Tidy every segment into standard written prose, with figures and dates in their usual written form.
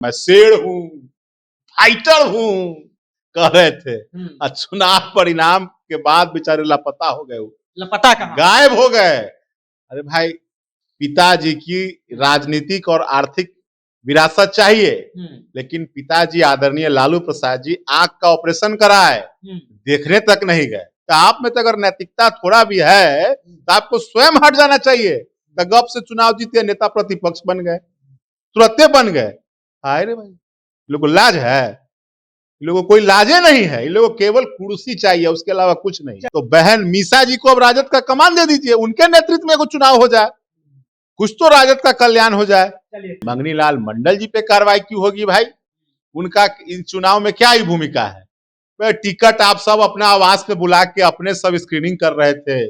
मैं शेर हूं, फाइटर हूं, कह रहे थे। और चुनाव परिणाम के बाद बेचारे लापता हो गए, लापता कहाँ, गायब हो गए। अरे भाई, पिताजी की राजनीतिक और आर्थिक विरासत चाहिए, लेकिन पिताजी आदरणीय लालू प्रसाद जी आंख का ऑपरेशन कराए, देखने तक नहीं गए। तो आप में तो अगर नैतिकता थोड़ा भी है तो आपको स्वयं हट जाना चाहिए। तो गप से चुनाव जीते, नेता प्रतिपक्ष बन गए, तुरंते बन गए। हाय रे भाई, लोगों को लाज है? इन लोगों को कोई लाजे नहीं है, इन लोगों को केवल कुर्सी चाहिए, उसके अलावा कुछ नहीं। तो बहन मीसा जी को अब राजद का कमान दे दीजिए, उनके नेतृत्व में कुछ चुनाव हो जाए, कुछ तो राजद का कल्याण हो जाए। मंगनी लाल मंडल जी पे कार्रवाई क्यों होगी भाई? उनका इन चुनाव में क्या ही भूमिका है? टिकट आप सब अपना आवास पे बुला के अपने सब स्क्रीनिंग कर रहे थे,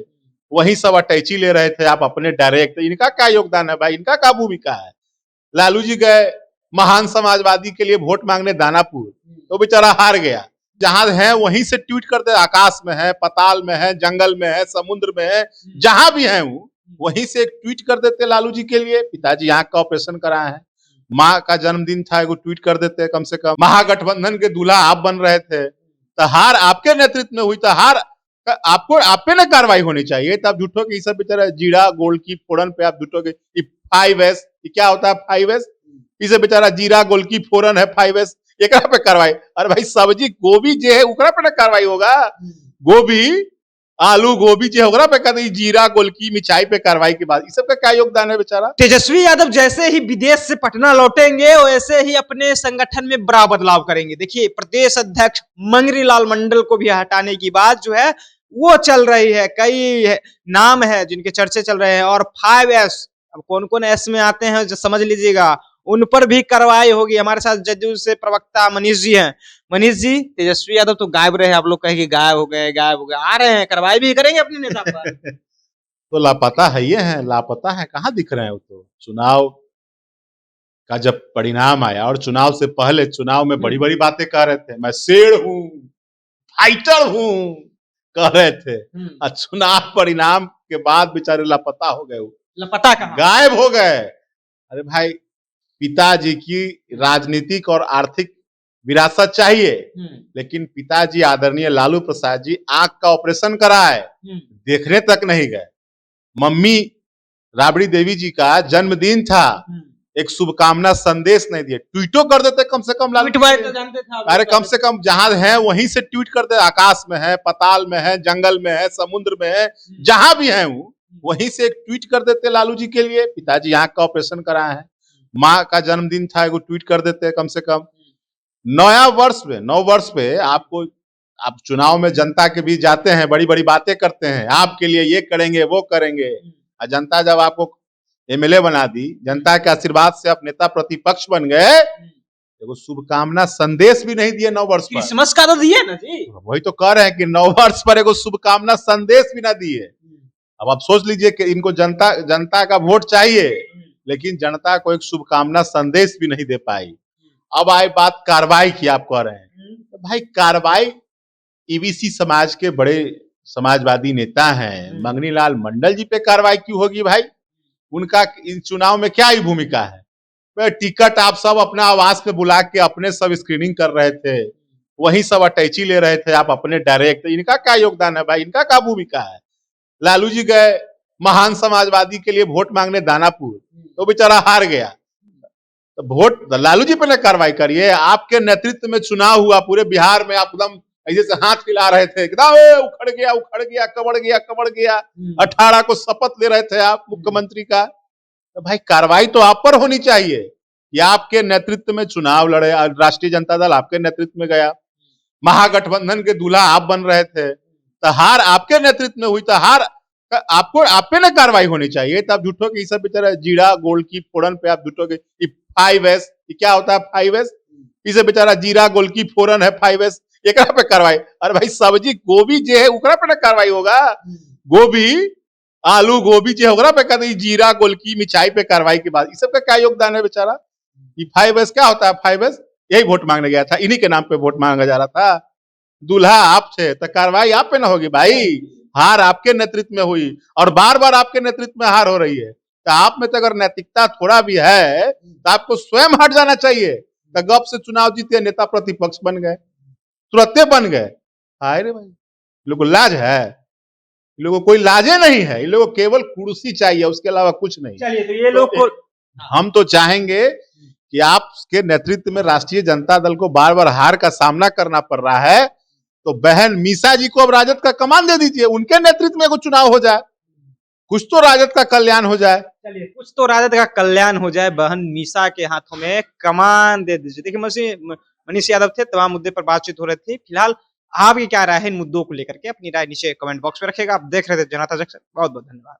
वही सब अटैची ले रहे थे आप अपने डायरेक्ट। इनका क्या योगदान है भाई? इनका क्या भूमिका है? लालू जी गए महान समाजवादी के लिए वोट मांगने दानापुर, तो बेचारा हार गया। जहां है वहीं से ट्वीट करते, आकाश में है, पताल में है, जंगल में है, समुद्र में है, जहां भी है वहीं से एक ट्वीट कर देते लालू जी के लिए। पिताजी आंख का ऑपरेशन कराए हैं, माँ का जन्मदिन था, एगो ट्वीट कर देते कम से कम। महागठबंधन के दूल्हा आप बन रहे थे, तो हार आपके नेतृत्व में हुई, तो हार आपको आप पे ना कार्रवाई होनी चाहिए। तो आप झूठो के सब बेचारा जीरा गोल्ड की फोरन पे आप झूठो के 5S क्या होता है 5S, इसे बेचारा जीरा गोल की फोरन है 5S, एक पे कार्रवाई। अरे भाई सब्जी गोभी जो है उकरा पे ना कार्रवाई होगा, गोभी आलू गोभी जो होगा पे कहते जीरा गोल की मिठाई पे कार्रवाई के बाद, इस सब का क्या योगदान है बेचारा? तेजस्वी यादव जैसे ही विदेश से पटना लौटेंगे वैसे ही अपने संगठन में बड़ा बदलाव करेंगे। देखिए, प्रदेश अध्यक्ष मंगनी लाल मंडल को भी हटाने की बात जो है वो चल रही है। कई नाम है जिनके चर्चे चल रहे हैं, और 5S, अब कौन कौन एस में आते हैं जो समझ लीजिएगा, उन पर भी कार्रवाई होगी। हमारे साथ जदयू से प्रवक्ता मनीष जी हैं। मनीष जी, तेजस्वी यादव तो गायब रहे, आप लोग कहेंगे गायब हो गए, आ रहे हैं, कार्रवाई भी करेंगे अपने नेता पर। तो लापता है, ये है लापता है, कहाँ दिख रहे हैं वो? तो चुनाव का जब परिणाम आया, और चुनाव से पहले चुनाव में बड़ी बड़ी बातें कह रहे थे, मैं शेर हूं, फाइटर हूं, कह रहे थे। और चुनाव परिणाम के बाद बेचारे लापता हो गए, लापता कहाँ, गायब हो गए। अरे भाई, पिताजी की राजनीतिक और आर्थिक विरासत चाहिए, लेकिन पिताजी आदरणीय लालू प्रसाद जी आंख का ऑपरेशन कराए, देखने तक नहीं गए। मम्मी राबड़ी देवी जी का जन्मदिन था, एक शुभकामना संदेश नहीं दिए, ट्वीटो कर देते कम से कम लालू। अरे कम से कम जहां है वहीं से ट्वीट करते, आकाश में है, पताल में है, जंगल में है, समुद्र में है, जहां भी है वहीं से एक ट्वीट कर देते लालू जी के लिए। पिताजी आंख का ऑपरेशन कराए हैं, माँ का जन्मदिन था, एगो ट्वीट कर देते कम से कम। नया वर्ष पे, नौ वर्ष पे आपको, आप चुनाव में जनता के बीच जाते हैं, बड़ी बड़ी बातें करते हैं, आपके लिए ये करेंगे वो करेंगे, और जनता जब आपको MLA बना दी, जनता के आशीर्वाद से आप नेता प्रतिपक्ष बन गए, एगो शुभकामना संदेश भी नहीं दिए 9 वर्ष पर। क्रिसमस का तो दिए ना जी, वही तो कह रहे हैं कि 9 वर्ष पर एगो शुभकामना संदेश भी ना दिए। अब आप सोच लीजिए कि इनको जनता का वोट चाहिए, लेकिन जनता को एक शुभकामना संदेश भी नहीं दे पाई। अब आए बात कार्रवाई की, आप कह रहे हैं तो भाई कार्रवाई EBC समाज के बड़े समाजवादी नेता हैं, मंगनी लाल मंडल जी पे कार्रवाई क्यों होगी भाई? उनका इन चुनाव में क्या ही भूमिका है? टिकट आप सब अपना आवास पे बुला के अपने सब स्क्रीनिंग कर रहे थे, वही सब अटैची ले रहे थे आप अपने डायरेक्ट। इनका क्या योगदान है भाई? इनका क्या भूमिका है? लालू जी गए महान समाजवादी के लिए वोट मांगने दानापुर, तो बेचारा हार गया। तो वोट लालू जी पे ना कार्रवाई करिए। आपके नेतृत्व में चुनाव हुआ, पूरे बिहार में आप एकदम ऐसे से हाथ खिला रहे थे, एकदम उखड़ गया उखड़ गया, कबड़ गया 18 को शपथ ले रहे थे आप मुख्यमंत्री का। तो भाई कार्रवाई तो आप पर होनी चाहिए। या आपके नेतृत्व में चुनाव लड़े, राष्ट्रीय जनता दल आपके नेतृत्व में गया, महागठबंधन के दूल्हा आप बन रहे थे, तो हार आपके नेतृत्व में हुई, तो हार आपको आप पे ना कार्रवाई होनी चाहिए। तो आप झूठो के सब बेचारा जीरा गोल्ड की फोरन पे आप झूठो के 5S क्या होता है 5S, इसे बेचारा जीरा गोल्ड की फोरन है 5S, एक पे कार्रवाई। अरे भाई सब्जी गोभी जो है उकरा पे ना कार्रवाई होगा, गोभी आलू गोभी जो होगा पे कहते जीरा गोल की मिठाई पे कार्रवाई के बाद, इस सब का क्या योगदान है बेचारा? 5S क्या होता है 5S? यही वोट मांगने गया था, इन्हीं के नाम पे वोट मांगा जा रहा था। दूल्हा आप थे तो कार्रवाई आप पे ना होगी भाई? हार आपके नेतृत्व में हुई, और बार बार आपके नेतृत्व में हार हो रही है। तो आप में तो अगर नैतिकता थोड़ा भी है तो आपको स्वयं हट जाना चाहिए। तो गप से चुनाव जीते, नेता प्रतिपक्ष बन गए, तुरंते बन गए। हाय रे भाई, इन लोगों को लाज है? इन लोगों को कोई लाजे नहीं है, इन लोगों को केवल कुर्सी चाहिए, उसके अलावा कुछ नहीं। चलिए, तो ये लोग को हम तो चाहेंगे कि आपके नेतृत्व में राष्ट्रीय जनता दल को बार बार हार का सामना करना पड़ रहा है, तो बहन मीसा जी को अब राजद का कमान दे दीजिए, उनके नेतृत्व में कुछ चुनाव हो जाए, कुछ तो राजद का कल्याण हो जाए। चलिए, कुछ तो राजद का कल्याण हो जाए, बहन मीसा के हाथों में कमान दे दीजिए। देखिए, मनीष यादव थे, तमाम मुद्दे पर बातचीत हो रही थी। फिलहाल आपकी क्या राय है इन मुद्दों को लेकर के? अपनी राय नीचे कमेंट बॉक्स में रखिएगा। आप देख रहे थे जनता जंक्शन। बहुत बहुत धन्यवाद।